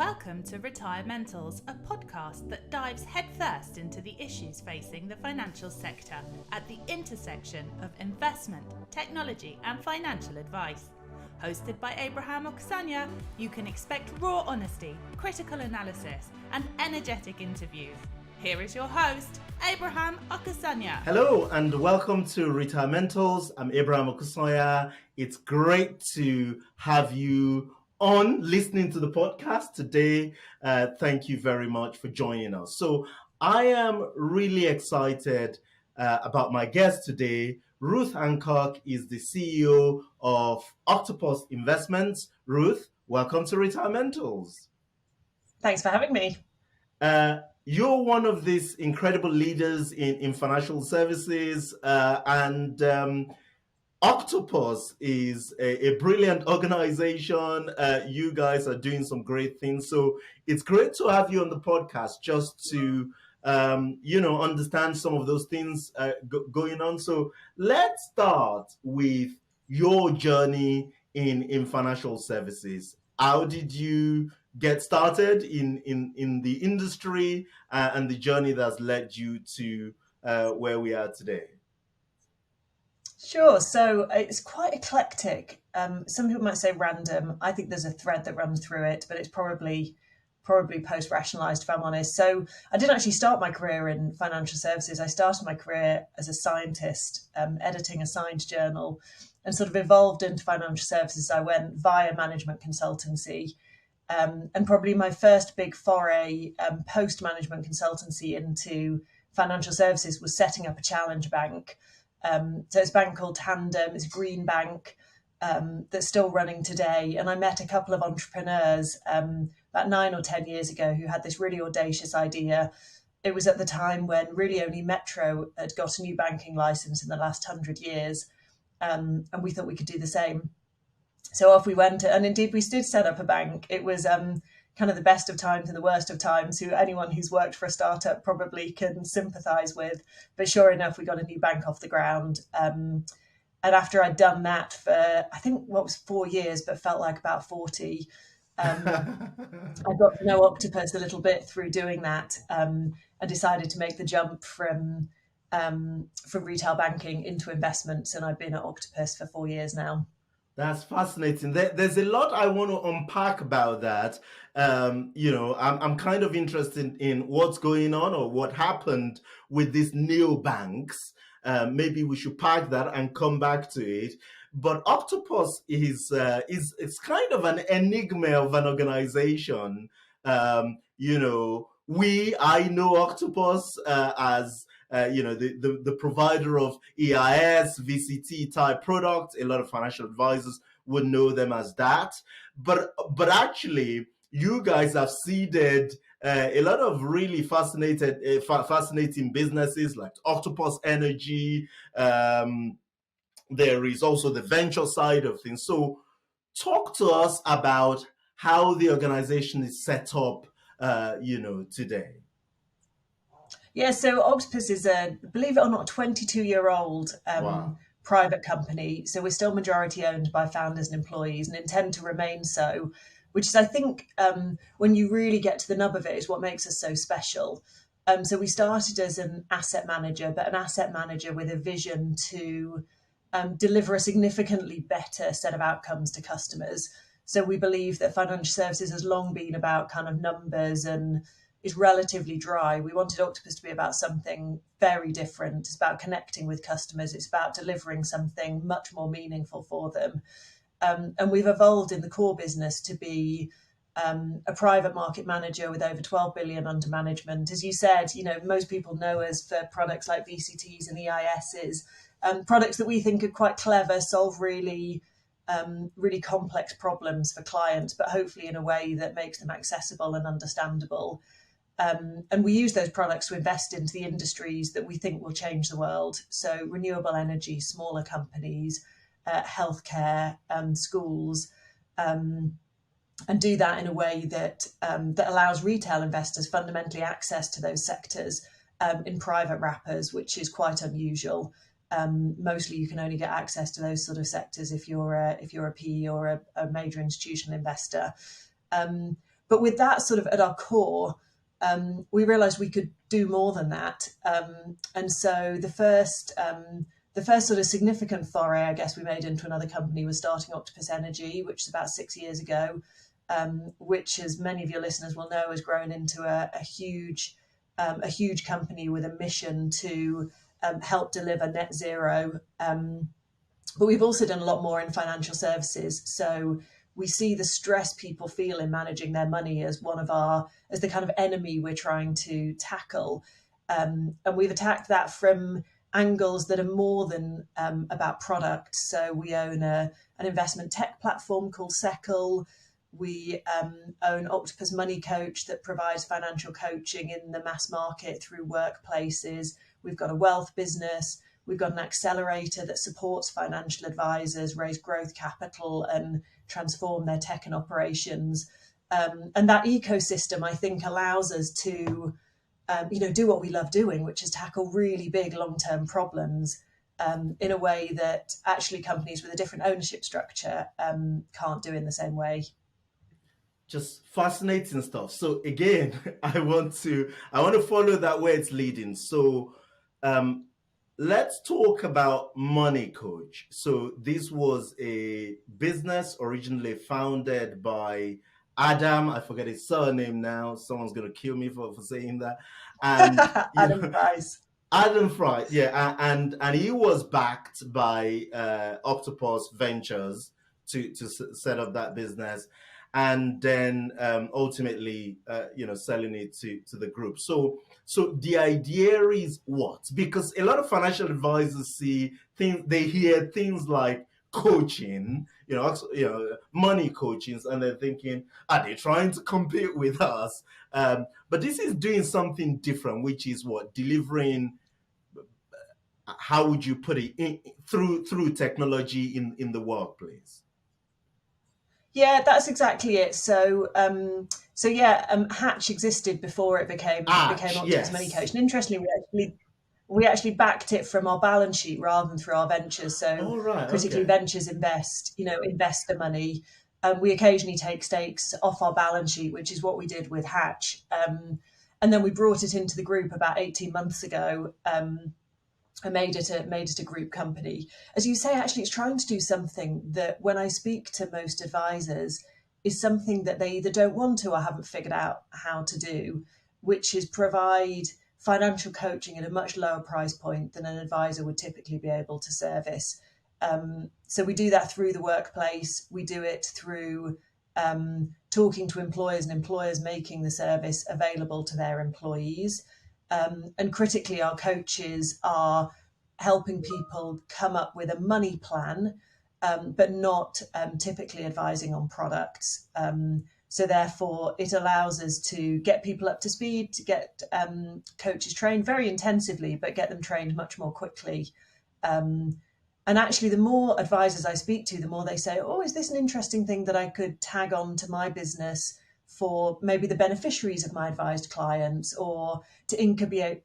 Welcome to Retirementals, a podcast that dives headfirst into the issues facing the financial sector at the intersection of investment, technology and financial advice. Hosted by Abraham Okusanya, you can expect raw honesty, critical analysis and energetic interviews. Here is your host, Abraham Okusanya. Hello and welcome to Retirementals. I'm Abraham Okusanya. It's great to have you on listening to the podcast today. Thank you very much for joining us. So I am really excited about my guest today. Ruth Hancock is the CEO of Octopus Investments. Ruth, welcome to Retirementals. Thanks for having me. You're one of these incredible leaders in financial services, and Octopus is a brilliant organization. You guys are doing some great things. So it's great to have you on the podcast just to, understand some of those things going on. So let's start with your journey in financial services. How did you get started in the industry and the journey that's led you to where we are today? Sure. So it's quite eclectic. Some people might say random. I think there's a thread that runs through it, but it's probably post-rationalized, if I'm honest. So I didn't actually start my career in financial services. I started my career as a scientist, editing a science journal, and sort of evolved into financial services. I went via management consultancy. And probably my first big foray post-management consultancy into financial services was setting up a challenger bank. So it's a bank called Tandem. It's a green bank that's still running today. And I met a couple of entrepreneurs about 9 or 10 years ago who had this really audacious idea. It was at the time when really only Metro had got a new banking license in the last 100 years. And we thought we could do the same. So off we went, and indeed we did set up a bank. It was kind of the best of times and the worst of times, who anyone who's worked for a startup probably can sympathise with. But sure enough, we got a new bank off the ground. And after I'd done that for, I think, 4 years, but felt like about 40, I got to know Octopus a little bit through doing that, and decided to make the jump from retail banking into investments. And I've been at Octopus for 4 years now. That's fascinating. There's a lot I want to unpack about that. I'm kind of interested in what's going on or what happened with these neobanks. Maybe we should park that and come back to it. But Octopus is kind of an enigma of an organization. I know Octopus as the provider of EIS, VCT type products. A lot of financial advisors would know them as that. But actually, you guys have seeded a lot of really fascinating businesses like Octopus Energy. There is also the venture side of things. So talk to us about how the organization is set up, today. Yeah, so Octopus is believe it or not, 22-year-old private company. So we're still majority owned by founders and employees and intend to remain so, which is, I think, when you really get to the nub of it, is what makes us so special. So we started as an asset manager, but an asset manager with a vision to deliver a significantly better set of outcomes to customers. So we believe that financial services has long been about kind of numbers and is relatively dry. We wanted Octopus to be about something very different. It's about connecting with customers. It's about delivering something much more meaningful for them. And we've evolved in the core business to be a private market manager with over 12 billion under management. As you said, most people know us for products like VCTs and EISs, products that we think are quite clever, solve really complex problems for clients, but hopefully in a way that makes them accessible and understandable. And we use those products to invest into the industries that we think will change the world. So renewable energy, smaller companies, healthcare, schools, and do that in a way that allows retail investors fundamentally access to those sectors in private wrappers, which is quite unusual. Mostly you can only get access to those sort of sectors if you're a PE or a major institutional investor. But with that sort of at our core, we realised we could do more than that. And so the first sort of significant foray, I guess, we made into another company was starting Octopus Energy, which is about 6 years ago, which, as many of your listeners will know, has grown into a huge company with a mission to help deliver net zero. But we've also done a lot more in financial services. So we see the stress people feel in managing their money as as the kind of enemy we're trying to tackle. And we've attacked that from angles that are more than about product. So we own an investment tech platform called Seckle. We own Octopus Money Coach that provides financial coaching in the mass market through workplaces. We've got a wealth business. We've got an accelerator that supports financial advisors raise growth capital and transform their tech and operations. And that ecosystem, I think, allows us to do what we love doing, which is tackle really big long-term problems in a way that actually companies with a different ownership structure can't do in the same way. Just fascinating stuff. So again, I want to follow that where it's leading. So let's talk about Money Coach. So this was a business originally founded by Adam. I forget his surname now. Someone's going to kill me for saying that. And Adam Price. Adam Fry, yeah, and he was backed by Octopus Ventures to set up that business, and then ultimately, selling it to the group. So the idea is what? Because a lot of financial advisors they hear things like coaching, money coachings, and they're thinking, are they trying to compete with us? But this is doing something different, which is what? Delivering, how would you put it, through technology in the workplace? Yeah, that's exactly it. So, Hatch existed before it became Octopus yes. Money Coach. And interestingly, we actually backed it from our balance sheet rather than through our ventures. So, Critically Ventures invest investor money. We occasionally take stakes off our balance sheet, which is what we did with Hatch. And then we brought it into the group about 18 months ago. And made it a group company. As you say, actually, it's trying to do something that, when I speak to most advisors, is something that they either don't want to or haven't figured out how to do, which is provide financial coaching at a much lower price point than an advisor would typically be able to service. So we do that through the workplace. We do it through talking to employers and employers making the service available to their employees. And critically, our coaches are helping people come up with a money plan, but not typically advising on products. So therefore, it allows us to get people up to speed, to get coaches trained very intensively, but get them trained much more quickly. And actually, the more advisors I speak to, the more they say, oh, is this an interesting thing that I could tag on to my business for maybe the beneficiaries of my advised clients, or to incubate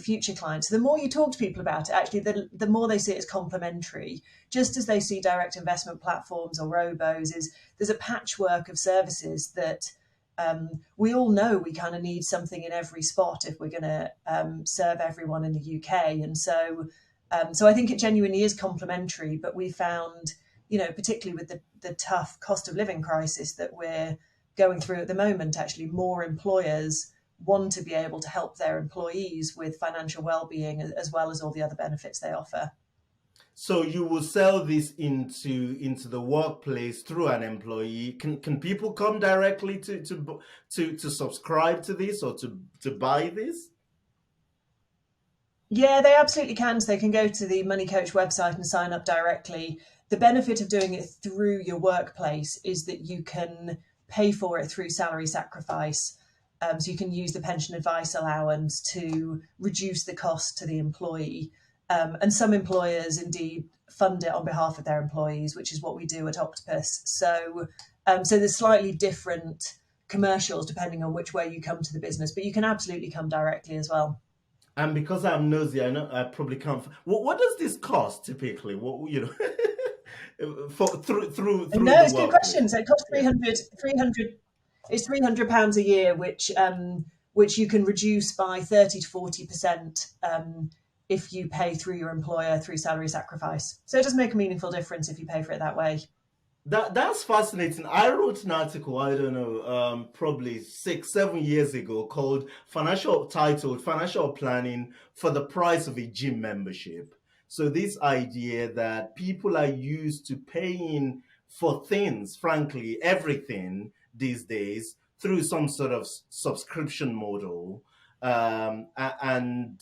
future clients. The more you talk to people about it, actually, the more they see it as complementary. Just as they see direct investment platforms or robos, there's a patchwork of services that we all know we kind of need something in every spot if we're going to serve everyone in the UK. And so I think it genuinely is complementary, but we found, particularly with the tough cost of living crisis that we're going through at the moment, actually more employers want to be able to help their employees with financial well-being as well as all the other benefits they offer. So you will sell this into the workplace through an employee. Can people come directly to subscribe to this or to buy this? Yeah, they absolutely can. So they can go to the Money Coach website and sign up directly. The benefit of doing it through your workplace is that you can pay for it through salary sacrifice. So you can use the pension advice allowance to reduce the cost to the employee. And some employers indeed fund it on behalf of their employees, which is what we do at Octopus. So there's slightly different commercials depending on which way you come to the business, but you can absolutely come directly as well. And because I'm nosy, I know I probably can't. What does this cost typically? through No, it's a good question. So it costs 300. It's £300 a year, which you can reduce by 30 to 40% if you pay through your employer through salary sacrifice. So it does make a meaningful difference if you pay for it that way. That's fascinating. I wrote an article, I don't know, probably 6, 7 years ago titled Financial Planning for the Price of a Gym Membership. So this idea that people are used to paying for things, frankly, everything these days through some sort of subscription model, and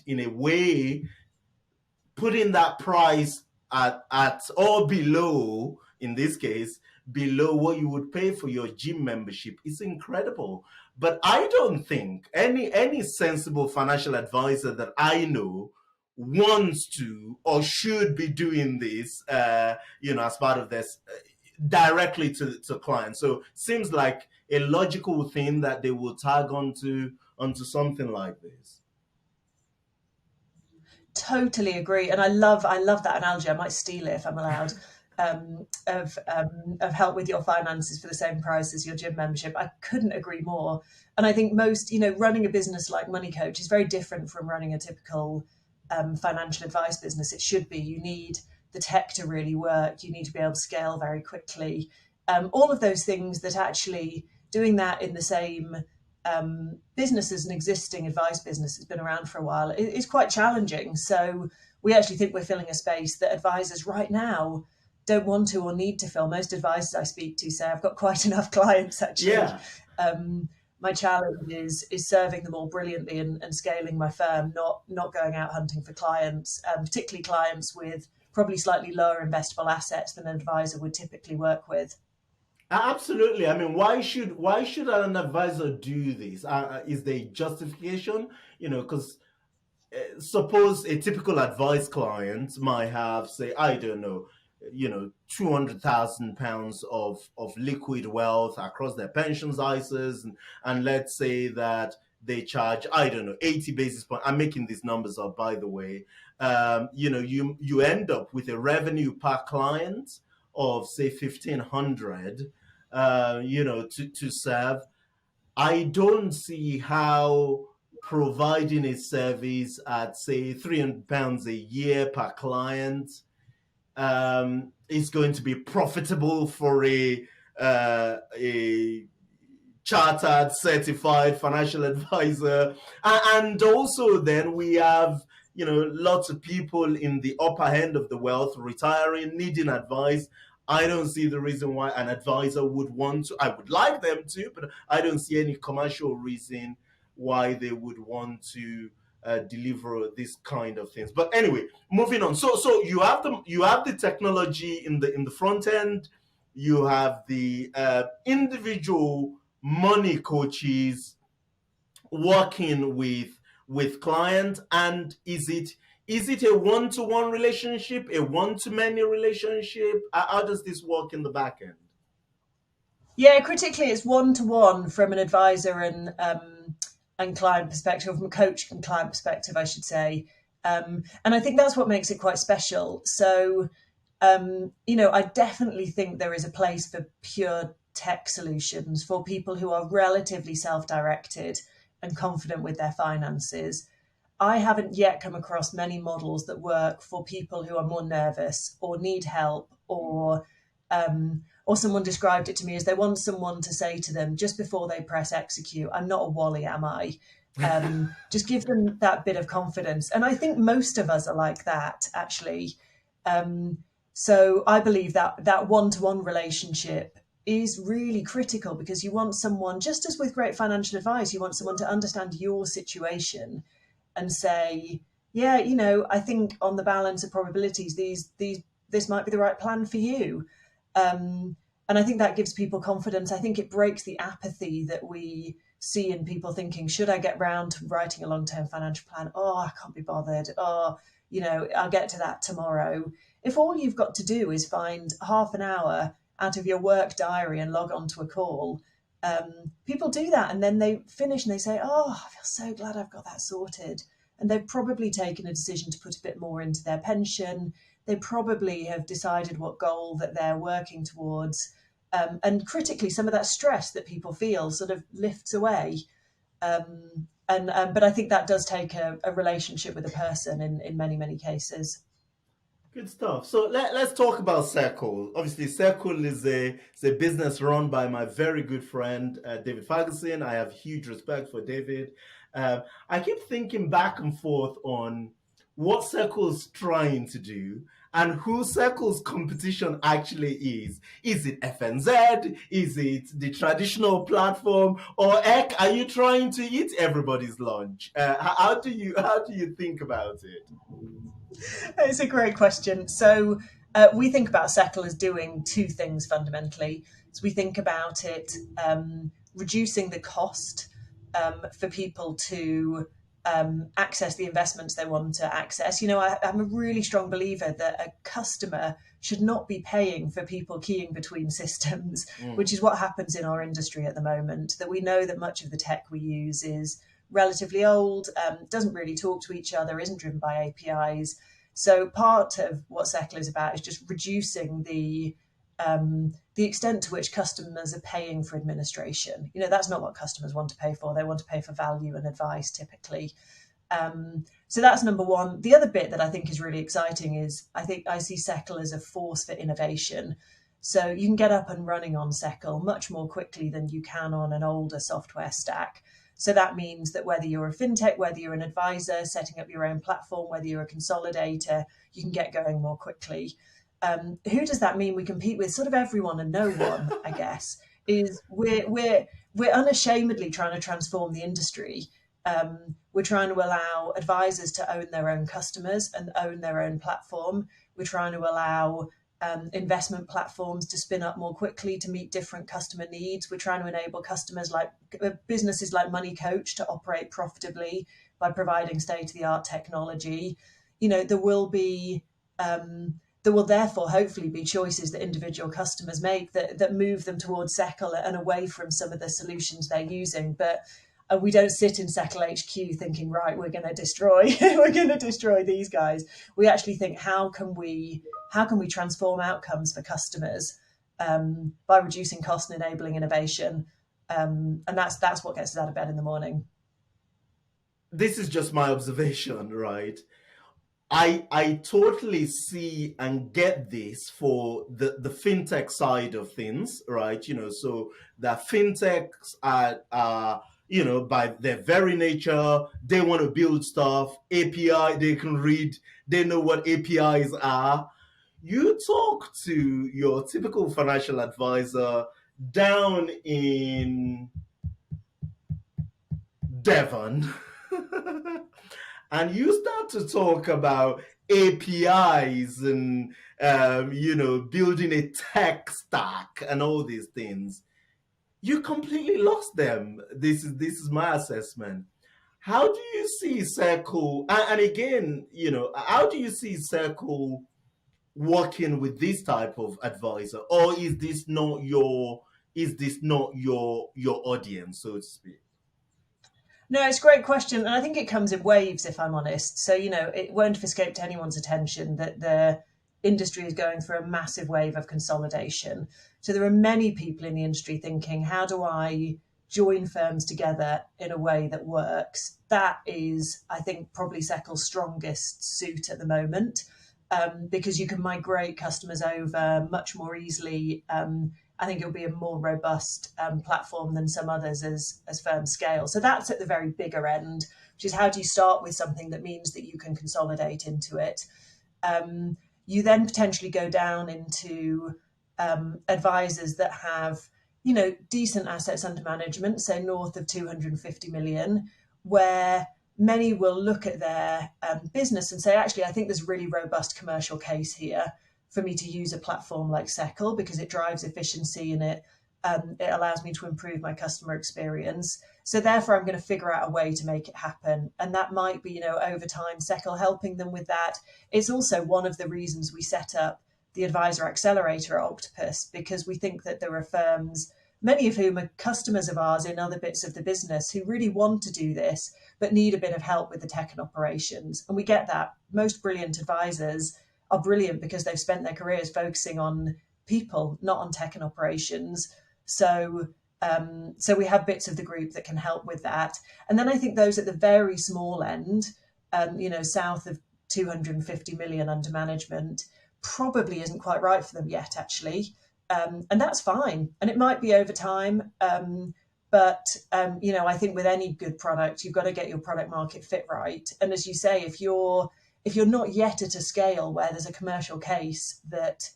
in a way putting that price at or below, in this case, below what you would pay for your gym membership is incredible. But I don't think any sensible financial advisor that I know wants to or should be doing this, as part of this directly to clients. So seems like a logical thing that they will tag onto something like this. Totally agree, and I love that analogy. I might steal it if I'm allowed. Of help with your finances for the same price as your gym membership. I couldn't agree more. And I think most, running a business like Money Coach is very different from running a typical financial advice business. It should be. You need the tech to really work. You need to be able to scale very quickly. All of those things that actually doing that in the same business as an existing advice business has been around for a while is quite challenging. So we actually think we're filling a space that advisors right now don't want to or need to fill. Most advisors I speak to say I've got quite enough clients actually. Yeah. My challenge is serving them all brilliantly and scaling my firm, not going out hunting for clients, particularly clients with probably slightly lower investable assets than an advisor would typically work with. Absolutely. I mean, why should an advisor do this? Is there justification? Because suppose a typical advice client might have, say, I don't know, £200,000 of liquid wealth across their pensions, ISAs, and let's say that they charge, I don't know, 80 basis points. I'm making these numbers up, by the way. You end up with a revenue per client of, say, 1,500. To serve. I don't see how providing a service at, say, £300 a year per client is going to be profitable for a chartered, certified financial advisor. And also then we have, lots of people in the upper end of the wealth retiring, needing advice. I don't see the reason why an advisor would want to. I would like them to, but I don't see any commercial reason why they would want to deliver this kind of things. But anyway, moving on. So you have the technology in the front end. You have the individual money coaches working with clients, and is it a one-to-one relationship, a one-to-many relationship? How does this work in the back end? Yeah, critically, it's one-to-one from an advisor and client perspective, from a coach and client perspective, I should say. And I think that's what makes it quite special. So, I definitely think there is a place for pure tech solutions for people who are relatively self-directed and confident with their finances. I haven't yet come across many models that work for people who are more nervous or need help, or someone described it to me as they want someone to say to them just before they press execute, I'm not a Wally, am I? Just give them that bit of confidence. And I think most of us are like that, actually. So I believe that one-to-one relationship is really critical, because you want someone, just as with great financial advice, you want someone to understand your situation and say, yeah, I think on the balance of probabilities, this might be the right plan for you. And I think that gives people confidence. I think it breaks the apathy that we see in people thinking, should I get round to writing a long-term financial plan? Oh, I can't be bothered. Oh, I'll get to that tomorrow. If all you've got to do is find half an hour out of your work diary and log on to a call, people do that, and then they finish and they say, oh, I feel so glad I've got that sorted. And they've probably taken a decision to put a bit more into their pension. They probably have decided what goal that they're working towards. And critically, some of that stress that people feel sort of lifts away. But I think that does take a relationship with a person in many, many cases. Good stuff. So let's talk about Circle. Obviously, Circle is a business run by my very good friend, David Ferguson. I have huge respect for David. I keep thinking back and forth on what Circle's trying to do and who Circle's competition actually is. Is it FNZ? Is it the traditional platform? Or heck, are you trying to eat everybody's lunch? How do you think about it? It's a great question. So we think about Settle as doing two things fundamentally. So we think about it reducing the cost for people to access the investments they want to access. You know, I'm a really strong believer that a customer should not be paying for people keying between systems, which is what happens in our industry at the moment. That we know that much of the tech we use is relatively old, doesn't really talk to each other, isn't driven by APIs. So part of what Settle is about is just reducing the extent to which customers are paying for administration. You know, that's not what customers want to pay for. They want to pay for value and advice typically. So that's number one. The other bit that I think is really exciting is I see Settle as a force for innovation. So you can get up and running on Settle much more quickly than you can on an older software stack. So that means that whether you're a fintech, whether you're an advisor, setting up your own platform, whether you're a consolidator, you can get going more quickly. Who does that mean we compete with? Sort of everyone and no one, I guess. Is we're unashamedly trying to transform the industry. We're trying to allow advisors to own their own customers and own their own platform. We're trying to allow investment platforms to spin up more quickly to meet different customer needs. We're trying to enable businesses like Money Coach to operate profitably by providing state-of-the-art technology. You know, there will therefore hopefully be choices that individual customers make that move them towards Settle and away from some of the solutions they're using. But we don't sit in Settle HQ thinking, right, we're going to destroy these guys. We actually think, how can we transform outcomes for customers by reducing cost and enabling innovation? And that's what gets us out of bed in the morning. This is just my observation, right? I totally see and get this for the fintech side of things, right? You know, so the fintechs are you know, by their very nature, they want to build stuff, API, they can read, they know what APIs are. You talk to your typical financial advisor down in Devon, and you start to talk about APIs and, you know, building a tech stack and all these things. You completely lost them. This is my assessment. How do you see Circle? And again, you know, how do you see Circle working with this type of advisor, or is this not your audience, so to speak? No, it's a great question, and I think it comes in waves, if I'm honest. So, you know, it won't have escaped anyone's attention that the industry is going through a massive wave of consolidation. So there are many people in the industry thinking, how do I join firms together in a way that works? That is, I think, probably Settle's strongest suit at the moment, because you can migrate customers over much more easily. I think it'll be a more robust platform than some others as firms scale. So that's at the very bigger end, which is how do you start with something that means that you can consolidate into it? You then potentially go down into advisors that have, you know, decent assets under management, say north of 250 million, where many will look at their business and say, actually, I think there's a really robust commercial case here for me to use a platform like Settle because it drives efficiency and it allows me to improve my customer experience. So therefore, I'm going to figure out a way to make it happen. And that might be, you know, over time, Settle helping them with that. It's also one of the reasons we set up the Advisor Accelerator at Octopus, because we think that there are firms, many of whom are customers of ours in other bits of the business, who really want to do this, but need a bit of help with the tech and operations. And we get that. Most brilliant advisors are brilliant because they've spent their careers focusing on people, not on tech and operations. So we have bits of the group that can help with that. And then I think those at the very small end, south of 250 million under management, probably isn't quite right for them yet, actually. And that's fine. And it might be over time. But I think with any good product, you've got to get your product market fit right. And as you say, if you're not yet at a scale where there's a commercial case that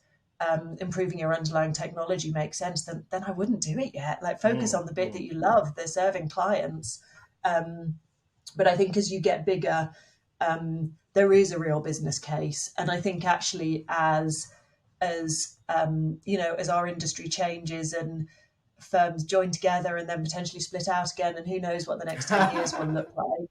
improving your underlying technology makes sense, then I wouldn't do it yet. Like, focus on the bit that you love. They're serving clients. But I think as you get bigger, there is a real business case. And I think actually as our industry changes and firms join together and then potentially split out again, and who knows what the next 10 years will look like.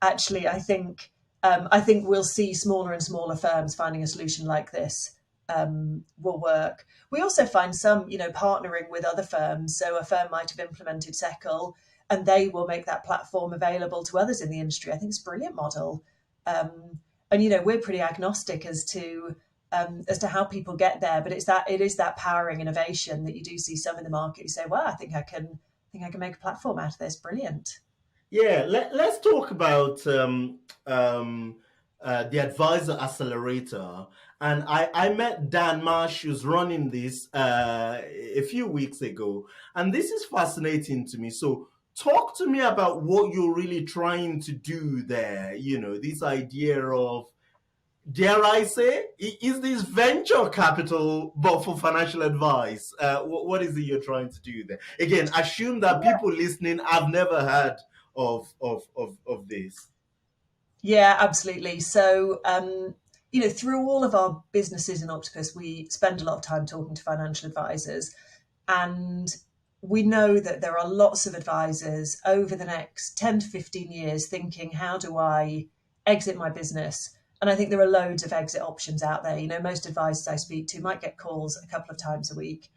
Actually, I think we'll see smaller and smaller firms finding a solution like this will work. We also find some, partnering with other firms. So a firm might have implemented Seckle and they will make that platform available to others in the industry. I think it's a brilliant model. And we're pretty agnostic as to how people get there, but it is that powering innovation that you do see some in the market. You say, well, I think I can make a platform out of this. Brilliant. Yeah, let's talk about the Advisor Accelerator. And I met Dan Marsh, who's running this a few weeks ago. And this is fascinating to me. So talk to me about what you're really trying to do there. This idea of, dare I say, is this venture capital, but for financial advice? What is it you're trying to do there? Again, assume that people listening have never heard of this. Yeah, absolutely. So, through all of our businesses in Octopus, we spend a lot of time talking to financial advisors, and we know that there are lots of advisors over the next 10 to 15 years thinking, how do I exit my business? And I think there are loads of exit options out there. Most advisors I speak to might get calls a couple of times a week.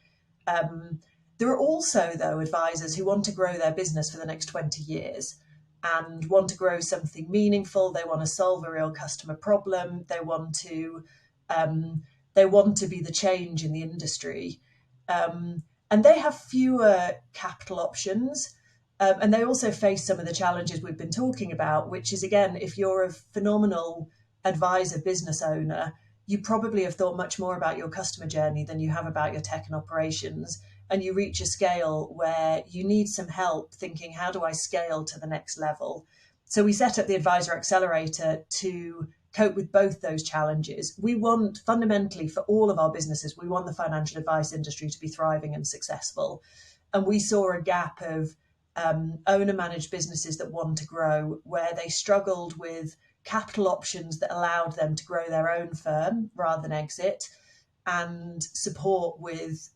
There are also, though, advisors who want to grow their business for the next 20 years and want to grow something meaningful. They want to solve a real customer problem. They want to be the change in the industry. And they have fewer capital options. And they also face some of the challenges we've been talking about, which is, again, if you're a phenomenal advisor, business owner, you probably have thought much more about your customer journey than you have about your tech and operations. And you reach a scale where you need some help thinking, how do I scale to the next level? So we set up the Advisor Accelerator to cope with both those challenges. We want, fundamentally, for all of our businesses, we want the financial advice industry to be thriving and successful. And we saw a gap of owner-managed businesses that want to grow, where they struggled with capital options that allowed them to grow their own firm rather than exit, and support with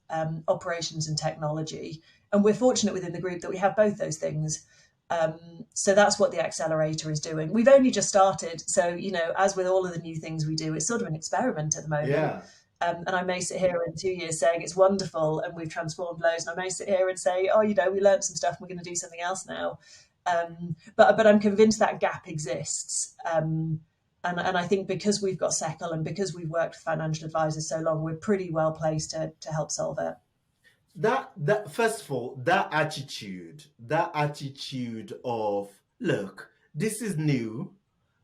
operations and technology. And we're fortunate within the group that we have both those things. So that's what the Accelerator is doing. We've only just started. So, as with all of the new things we do, it's sort of an experiment at the moment. Yeah. And I may sit here in 2 years saying it's wonderful and we've transformed loads. And I may sit here and say, oh, we learned some stuff and we're going to do something else now. But I'm convinced that gap exists. And I think because we've got Seckle and because we've worked with financial advisors so long, we're pretty well placed to help solve it. That first of all, that attitude of, look, this is new.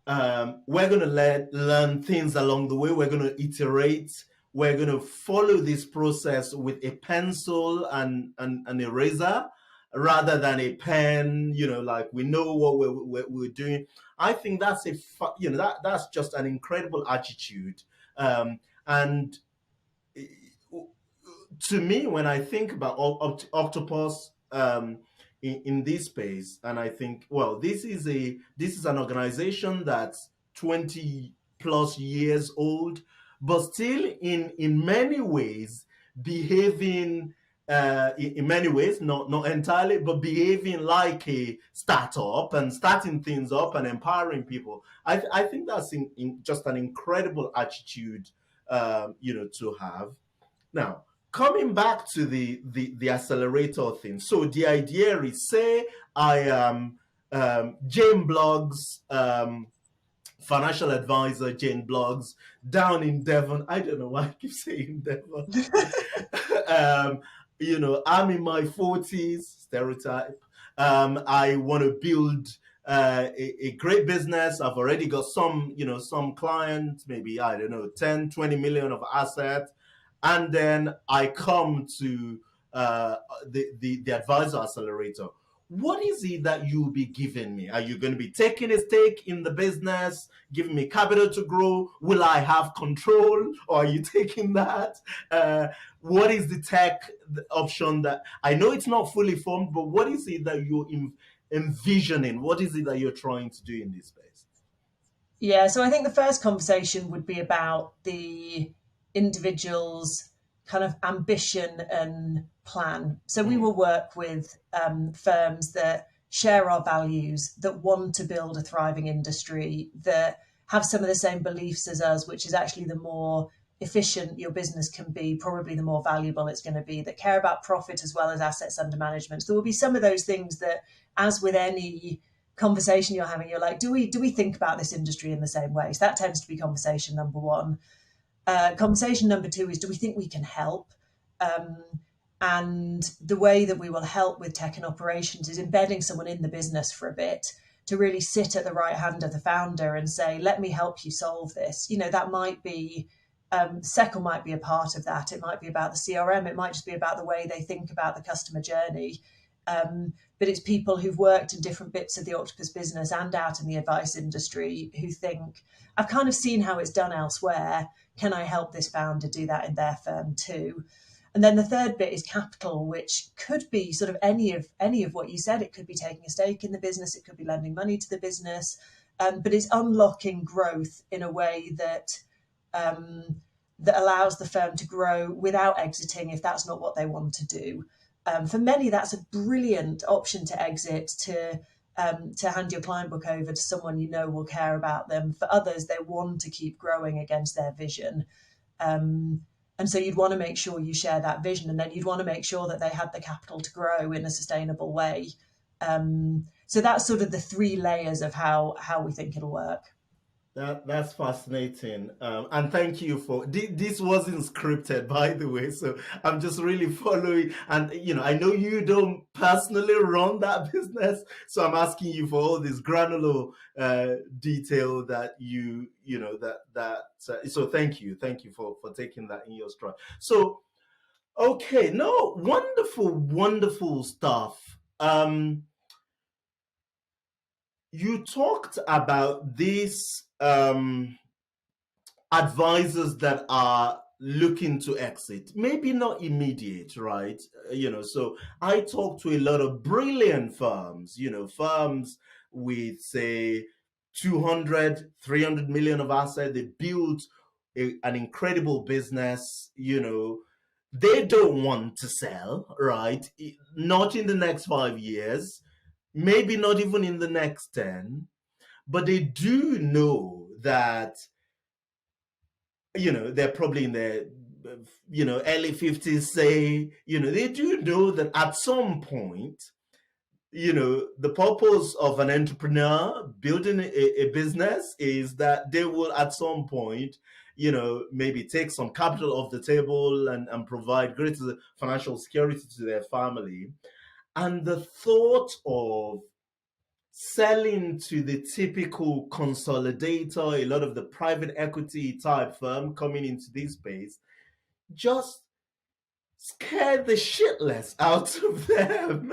We're going to learn things along the way. We're going to iterate. We're going to follow this process with a pencil and an eraser rather than a pen. Like, we know what we're doing. I think that's that's just an incredible attitude. And to me, when I think about Octopus in this space, and I think, well, this is an organization that's 20 plus years old, but still in many ways behaving. In many ways, not entirely, but behaving like a startup and starting things up and empowering people. I think that's just an incredible attitude, to have. Now, coming back to the accelerator thing. So the idea is, say I am Jane Blog's financial advisor, Jane Blogs, down in Devon. I don't know why I keep saying Devon. I'm in my 40s, stereotype. I want to build a great business. I've already got some clients, maybe, I don't know, 10, 20 million of assets. And then I come to the Advisor Accelerator. What is it that you'll be giving me? Are you going to be taking a stake in the business, giving me capital to grow? Will I have control, or are you taking that? What is the tech option that I know it's not fully formed, but what is it that you're envisioning? What is it that you're trying to do in this space? Yeah, so I think the first conversation would be about the individual's kind of ambition and plan. So we will work with firms that share our values, that want to build a thriving industry, that have some of the same beliefs as us, which is actually the more efficient your business can be, probably the more valuable it's going to be, that care about profit as well as assets under management. So there will be some of those things that, as with any conversation you're having, you're like, do we think about this industry in the same way? So that tends to be conversation number one. Conversation number two is, do we think we can help? And the way that we will help with tech and operations is embedding someone in the business for a bit, to really sit at the right hand of the founder and say, let me help you solve this. That might be, Seckle might be a part of that. It might be about the CRM. It might just be about the way they think about the customer journey. But it's people who've worked in different bits of the Octopus business and out in the advice industry who think, I've kind of seen how it's done elsewhere. Can I help this founder do that in their firm too? And then the third bit is capital, which could be sort of any of what you said. It could be taking a stake in the business. It could be lending money to the business. But it's unlocking growth in a way that that allows the firm to grow without exiting if that's not what they want to do. For many, that's a brilliant option to exit, to hand your client book over to someone you know will care about them. For others, they want to keep growing against their vision. And so you'd want to make sure you share that vision, and then you'd want to make sure that they had the capital to grow in a sustainable way. So that's sort of the three layers of how we think it'll work. That's fascinating. And thank you for this wasn't scripted, by the way. So I'm just really following. And, I know you don't personally run that business. So I'm asking you for all this granular detail that so thank you. Thank you for taking that in your stride. So, okay. No, wonderful stuff. You talked about these advisors that are looking to exit, maybe not immediate, right? So I talk to a lot of brilliant firms, firms with, say, 200, 300 million of assets. They built an incredible business, they don't want to sell, right? Not in the next 5 years. Maybe not even in the next 10, but they do know that, they're probably in their, early 50s, say, they do know that at some point, the purpose of an entrepreneur building a business is that they will at some point, maybe take some capital off the table and provide greater financial security to their family. And the thought of selling to the typical consolidator, a lot of the private equity type firm coming into this space, just scared the shitless out of them.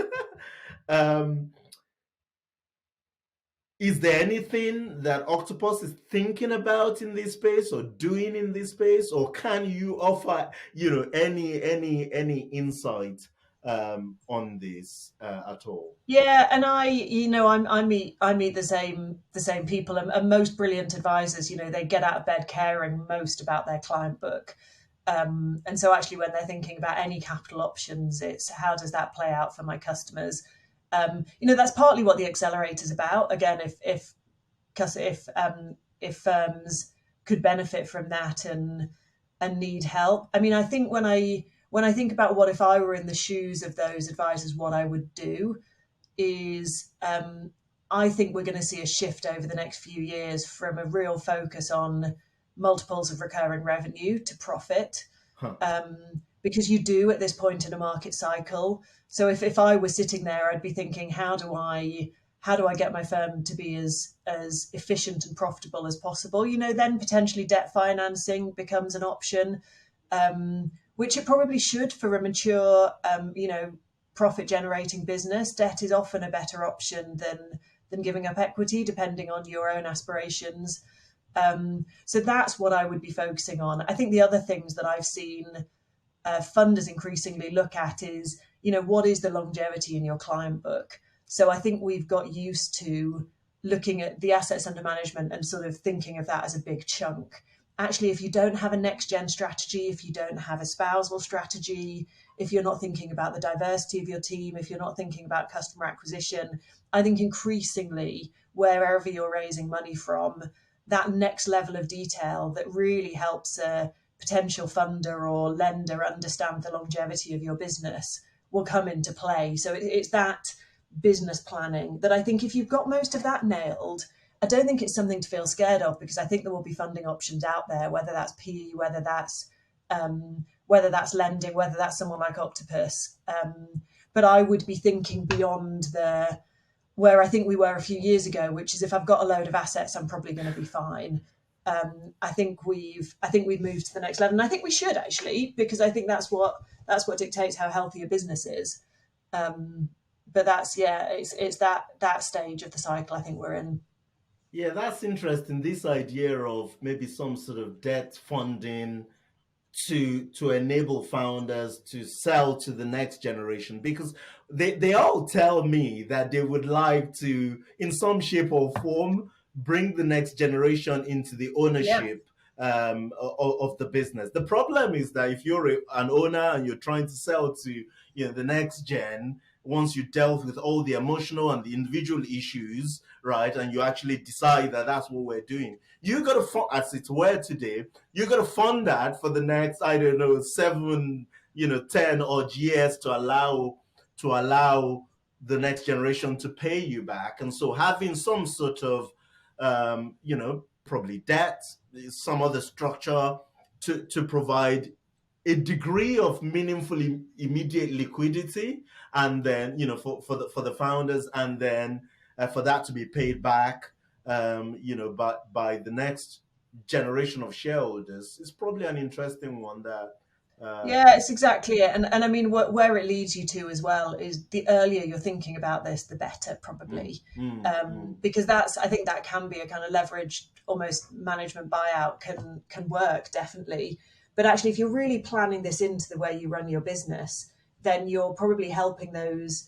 Is there anything that Octopus is thinking about in this space or doing in this space, or can you offer, any insight on this at all? Yeah, and I meet the same people, and most brilliant advisors, they get out of bed caring most about their client book. And so actually when they're thinking about any capital options, it's how does that play out for my customers? That's partly what the accelerator is about. Again, if firms could benefit from that and need help. I mean, I think when I think about what if I were in the shoes of those advisors, what I would do is I think we're going to see a shift over the next few years from a real focus on multiples of recurring revenue to profit. Because you do at this point in a market cycle. So if I were sitting there, I'd be thinking, how do I get my firm to be as efficient and profitable as possible? Then potentially debt financing becomes an option, which it probably should for a mature, profit generating business. Debt is often a better option than giving up equity, depending on your own aspirations. So that's what I would be focusing on. I think the other things that I've seen funders increasingly look at is, what is the longevity in your client book? So I think we've got used to looking at the assets under management and sort of thinking of that as a big chunk. Actually, if you don't have a next gen strategy, if you don't have a spousal strategy, if you're not thinking about the diversity of your team, if you're not thinking about customer acquisition, I think increasingly, wherever you're raising money from, that next level of detail that really helps a potential funder or lender understand the longevity of your business will come into play. So it's that business planning that I think if you've got most of that nailed, I don't think it's something to feel scared of, because I think there will be funding options out there, whether that's PE, whether that's lending, whether that's someone like Octopus. But I would be thinking beyond where I think we were a few years ago, which is if I've got a load of assets, I'm probably going to be fine. I think we've moved to the next level, and I think we should actually, because I think that's what dictates how healthy a business is. But it's that stage of the cycle I think we're in. Yeah, that's interesting. This idea of maybe some sort of debt funding to enable founders to sell to the next generation, because they all tell me that they would like to, in some shape or form, bring the next generation into the ownership of the business. The problem is that if you're an owner and you're trying to sell to the next gen, once you dealt with all the emotional and the individual issues, right, and you actually decide that that's what we're doing, you got to, as it were today, you got to fund that for the next, 7, 10 odd years to allow the next generation to pay you back. And so having some sort of, probably debt, some other structure to provide a degree of meaningful immediate liquidity, and then for the founders, and then for that to be paid back by the next generation of shareholders is probably an interesting one. It's exactly it. And I mean, where it leads you to as well is the earlier you're thinking about this, the better, probably. Because I think that can be a kind of leveraged, almost management buyout can work, definitely. But actually, if you're really planning this into the way you run your business, then you're probably helping those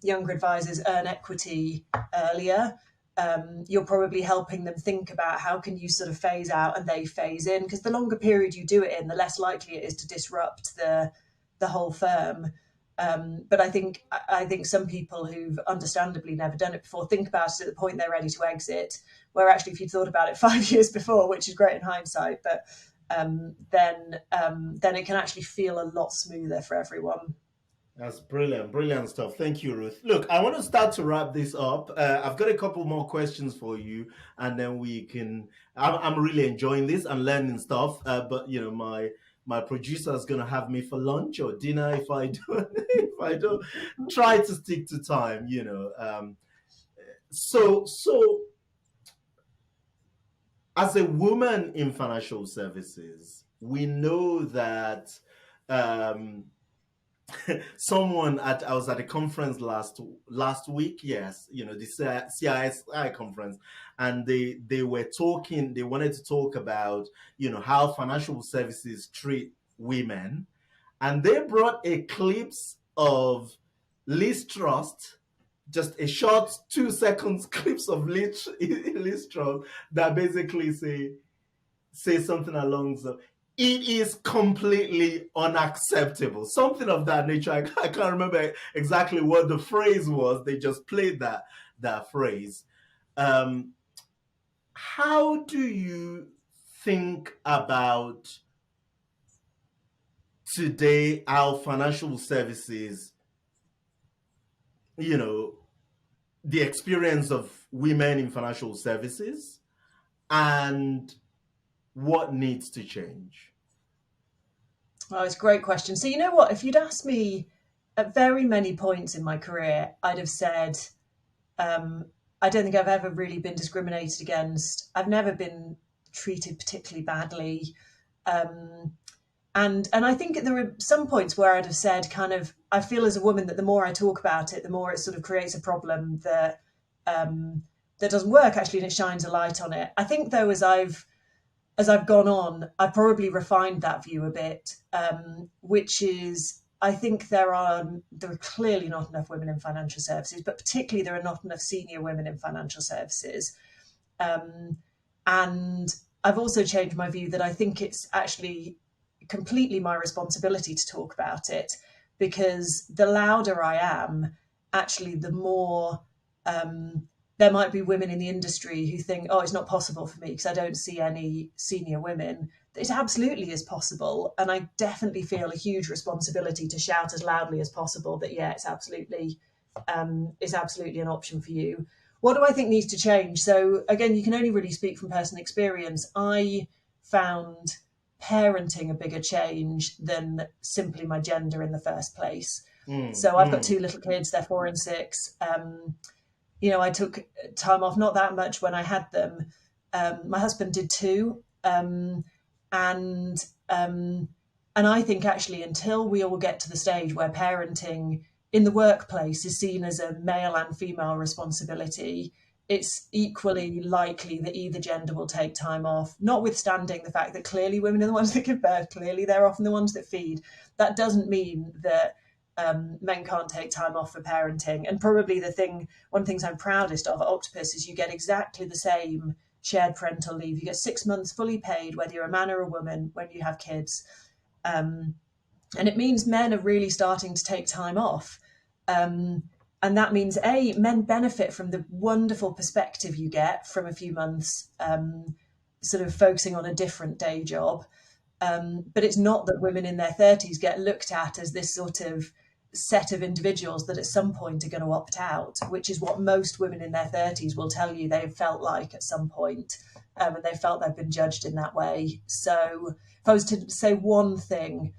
younger advisors earn equity earlier. You're probably helping them think about how can you sort of phase out and they phase in, because the longer period you do it in, the less likely it is to disrupt the whole firm. But I think some people who've understandably never done it before think about it at the point they're ready to exit, where actually if you'd thought about it 5 years before, which is great in hindsight, but then it can actually feel a lot smoother for everyone. That's brilliant stuff. Thank you, Ruth. Look, I want to start to wrap this up. I've got a couple more questions for you, and then we can. I'm really enjoying this and learning stuff. But my producer is gonna have me for lunch or dinner if I don't try to stick to time. So as a woman in financial services, we know that. I was at a conference last week, yes, the CISI conference, and they wanted to talk about how financial services treat women, and they brought a clips of Liz Truss, just a short 2 seconds clips of Liz Truss that basically say something along the it is completely unacceptable. Something of that nature. I can't remember exactly what the phrase was. They just played that phrase. How do you think about today our financial services, the experience of women in financial services and what needs to change? Oh, it's a great question. So you know what? If you'd asked me at very many points in my career, I'd have said, I don't think I've ever really been discriminated against. I've never been treated particularly badly. And I think there are some points where I'd have said kind of, I feel as a woman that the more I talk about it, the more it sort of creates a problem that that doesn't work actually, and it shines a light on it. I think though, as I've gone on, I've probably refined that view a bit, which is, I think there are clearly not enough women in financial services, but particularly there are not enough senior women in financial services. And I've also changed my view that I think it's actually completely my responsibility to talk about it, because the louder I am, actually, the more there might be women in the industry who think, oh, it's not possible for me because I don't see any senior women. It absolutely is possible. And I definitely feel a huge responsibility to shout as loudly as possible that, yeah, it's absolutely an option for you. What do I think needs to change? So again, you can only really speak from personal experience. I found parenting a bigger change than simply my gender in the first place. So I've got two little kids, they're 4 and 6. I took time off, not that much when I had them. My husband did too. And I think actually until we all get to the stage where parenting in the workplace is seen as a male and female responsibility, it's equally likely that either gender will take time off, notwithstanding the fact that clearly women are the ones that give birth, clearly they're often the ones that feed. That doesn't mean that men can't take time off for parenting. And probably one of the things I'm proudest of at Octopus is you get exactly the same shared parental leave. You get 6 months fully paid, whether you're a man or a woman, when you have kids. And it means men are really starting to take time off. And that means, men benefit from the wonderful perspective you get from a few months sort of focusing on a different day job. But it's not that women in their 30s get looked at as this sort of set of individuals that at some point are going to opt out, which is what most women in their 30s will tell you they've felt like at some point, and they felt they've been judged in that way. So if I was to say one thing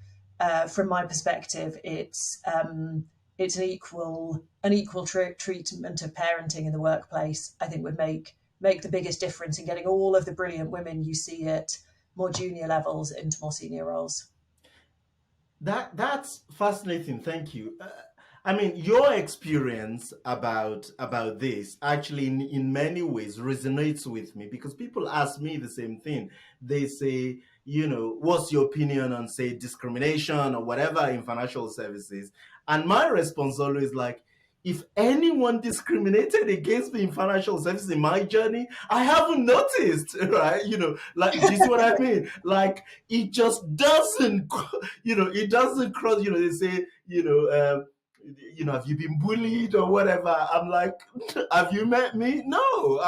from my perspective, it's an equal treatment of parenting in the workplace. I think would make the biggest difference in getting all of the brilliant women you see at more junior levels into more senior roles. That's fascinating. Thank you. I mean, your experience about this actually in many ways resonates with me, because people ask me the same thing. They say, what's your opinion on, say, discrimination or whatever in financial services? And my response always like, if anyone discriminated against me in financial services in my journey, I haven't noticed, right? Like, do you see what I mean? Like, it just doesn't, it doesn't cross, they say, have you been bullied or whatever? I'm like, have you met me? No,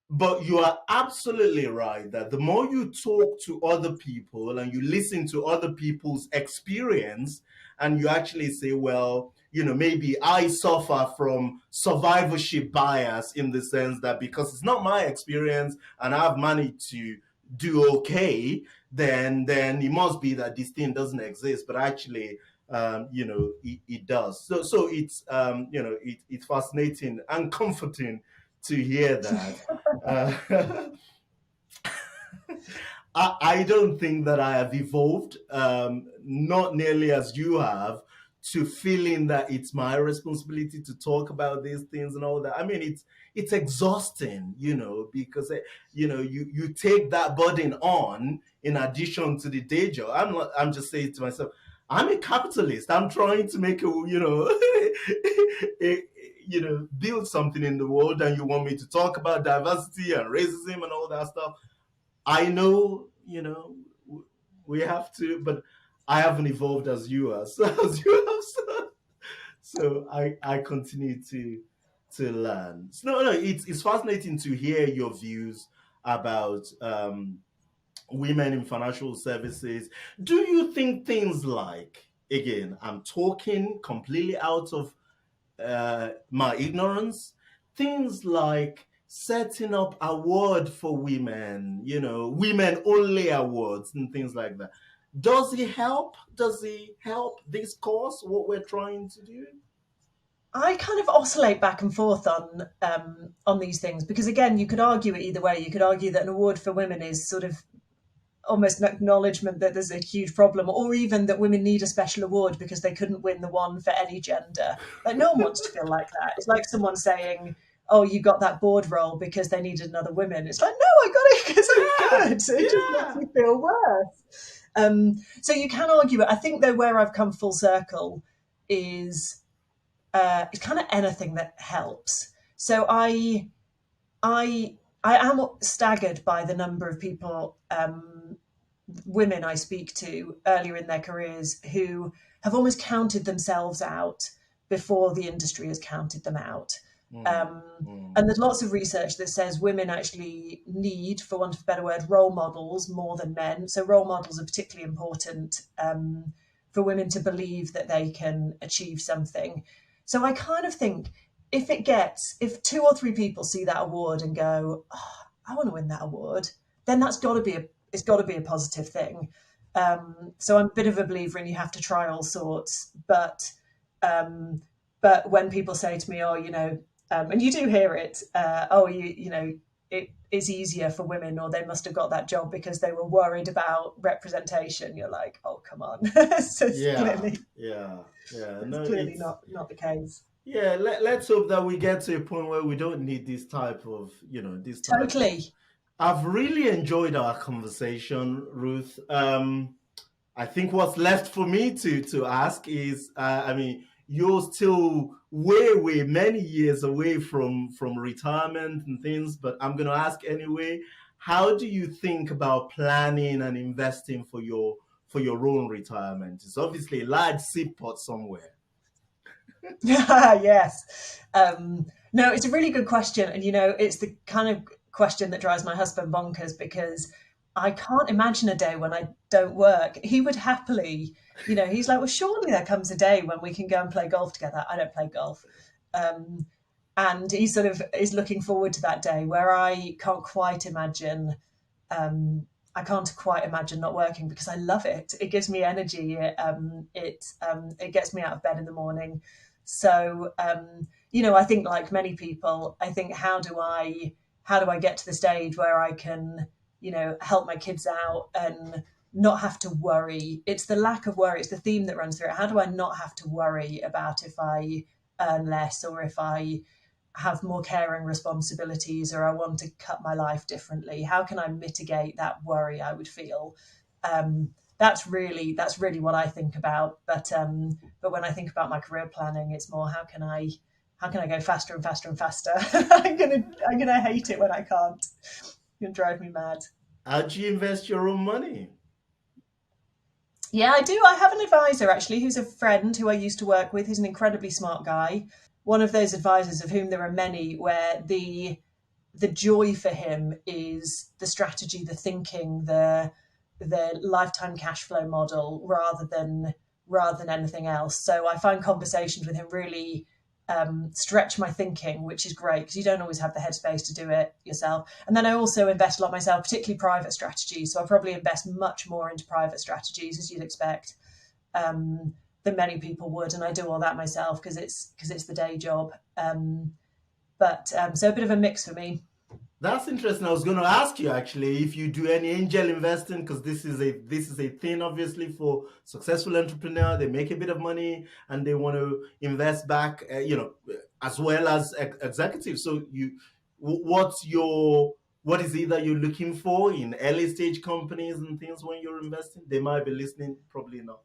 but you are absolutely right that the more you talk to other people and you listen to other people's experience, and you actually say, well, maybe I suffer from survivorship bias in the sense that because it's not my experience and I've managed to do okay, then it must be that this thing doesn't exist. But actually, it does. So it's, it's fascinating and comforting to hear that. I don't think that I have evolved, not nearly as you have, to feeling that it's my responsibility to talk about these things and all that. I mean, it's exhausting, because you take that burden on in addition to the day job. I'm just saying to myself, I'm a capitalist. I'm trying to make build something in the world, and you want me to talk about diversity and racism and all that stuff. I know, we have to, but I haven't evolved as you are. So I continue to learn. No, it's fascinating to hear your views about women in financial services. Do you think things like again, I'm talking completely out of my ignorance, things like setting up award for women, women only awards and things like that. Does it help? Does it help this cause, what we're trying to do? I kind of oscillate back and forth on these things because, again, you could argue it either way. You could argue that an award for women is sort of almost an acknowledgement that there's a huge problem, or even that women need a special award because they couldn't win the one for any gender. Like, no one wants to feel like that. It's like someone saying, "Oh, you got that board role because they needed another woman." It's like, no, I got it because I'm good. So it just makes me feel worse. So you can argue it. I think, though, where I've come full circle is it's kind of anything that helps. So I am staggered by the number of people, women I speak to earlier in their careers, who have almost counted themselves out before the industry has counted them out. And there's lots of research that says women actually need, for want of a better word, role models more than men. So role models are particularly important for women to believe that they can achieve something. So I kind of think if 2 or 3 people see that award and go, "Oh, I want to win that award," then it's got to be a positive thing. So I'm a bit of a believer in you have to try all sorts, but when people say to me, "Oh, and you do hear it, it is easier for women, or they must have got that job because they were worried about representation," you're like, "Oh, come on." So clearly not the case. Yeah, let's hope that we get to a point where we don't need this type of, Totally. I've really enjoyed our conversation, Ruth. I think what's left for me to ask is, you're still way many years away from retirement and things, but I'm going to ask anyway. How do you think about planning and investing for your own retirement? It's obviously a large seed pot somewhere. Yes. No, it's a really good question. And, it's the kind of question that drives my husband bonkers, because I can't imagine a day when I don't work. He would happily, he's like, "Well, surely there comes a day when we can go and play golf together." I don't play golf. And he sort of is looking forward to that day where I can't quite imagine not working, because I love it. It gives me energy. It gets me out of bed in the morning. So, I think, like many people, I think, how do I get to the stage where I can, help my kids out and not have to worry? It's the lack of worry. It's the theme that runs through it. How do I not have to worry about if I earn less, or if I have more caring responsibilities, or I want to cut my life differently? How can I mitigate that worry I would feel? That's really what I think about. But when I think about my career planning, it's more, how can I go faster and faster and faster? I'm gonna hate it when I can't. It's gonna drive me mad. How do you invest your own money? Yeah, I do. I have an advisor, actually, who's a friend who I used to work with. He's an incredibly smart guy. One of those advisors, of whom there are many, where the joy for him is the strategy, the thinking, the lifetime cash flow model, rather than anything else. So I find conversations with him really stretch my thinking, which is great, because you don't always have the headspace to do it yourself. And then I also invest a lot myself, particularly private strategies. So I probably invest much more into private strategies, as you'd expect, than many people would. And I do all that myself because it's the day job. So a bit of a mix for me. That's interesting. I was going to ask you, actually, if you do any angel investing, because this is a thing, obviously, for successful entrepreneurs. They make a bit of money and they want to invest back, as well as executives. So what is it that you're looking for in early stage companies and things when you're investing? They might be listening, probably not.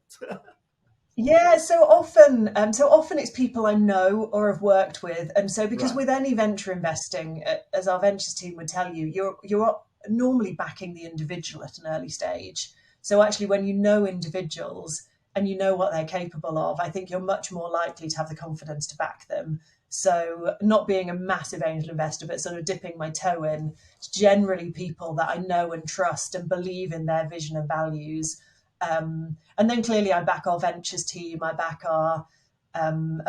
Yeah, so often it's people I know or have worked with. And so, because with any venture investing, as our ventures team would tell you, you're normally backing the individual at an early stage. So actually, when you know individuals and you know what they're capable of, I think you're much more likely to have the confidence to back them. So not being a massive angel investor, but sort of dipping my toe in, it's generally people that I know and trust and believe in their vision and values. And then clearly I back our ventures team, I back a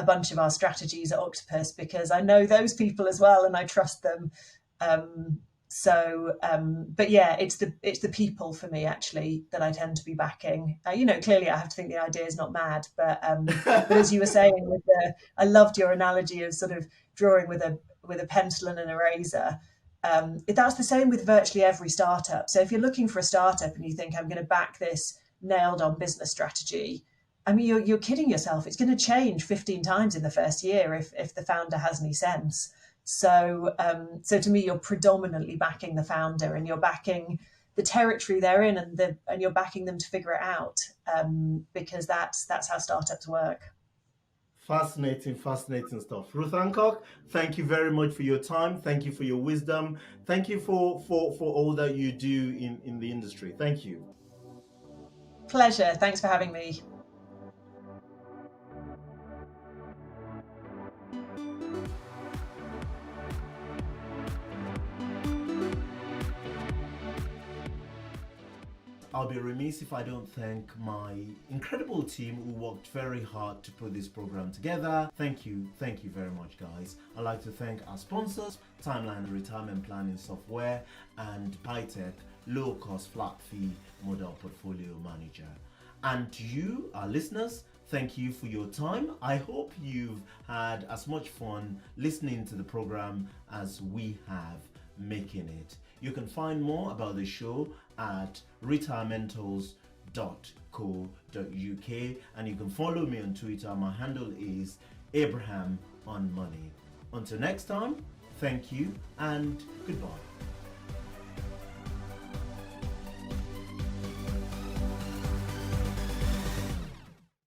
bunch of our strategies at Octopus, because I know those people as well and I trust them. But yeah, it's the people for me actually that I tend to be backing. Clearly I have to think the idea is not mad, but as you were saying, I loved your analogy of sort of drawing with a pencil and an eraser. That's the same with virtually every startup. So if you're looking for a startup and you think, I'm going to back this nailed on business strategy, I mean, you're kidding yourself. It's going to change 15 times in the first year if the founder has any sense. So to me, you're predominantly backing the founder, and you're backing the territory they're in, and you're backing them to figure it out, because that's how startups work. Fascinating stuff. Ruth Hancock, thank you very much for your time. Thank you for your wisdom. Thank you for all that you do in the industry. Thank you. Pleasure. Thanks for having me. I'll be remiss if I don't thank my incredible team who worked very hard to put this program together. Thank you very much, guys. I'd like to thank our sponsors, Timeline Retirement Planning Software, and PyTech, low-cost flat-fee model portfolio manager. And to you, our listeners, thank you for your time. I hope you've had as much fun listening to the program as we have making it. You can find more about the show at retirementals.co.uk, and you can follow me on Twitter. My handle is Abraham on Money. Until next time, thank you and goodbye.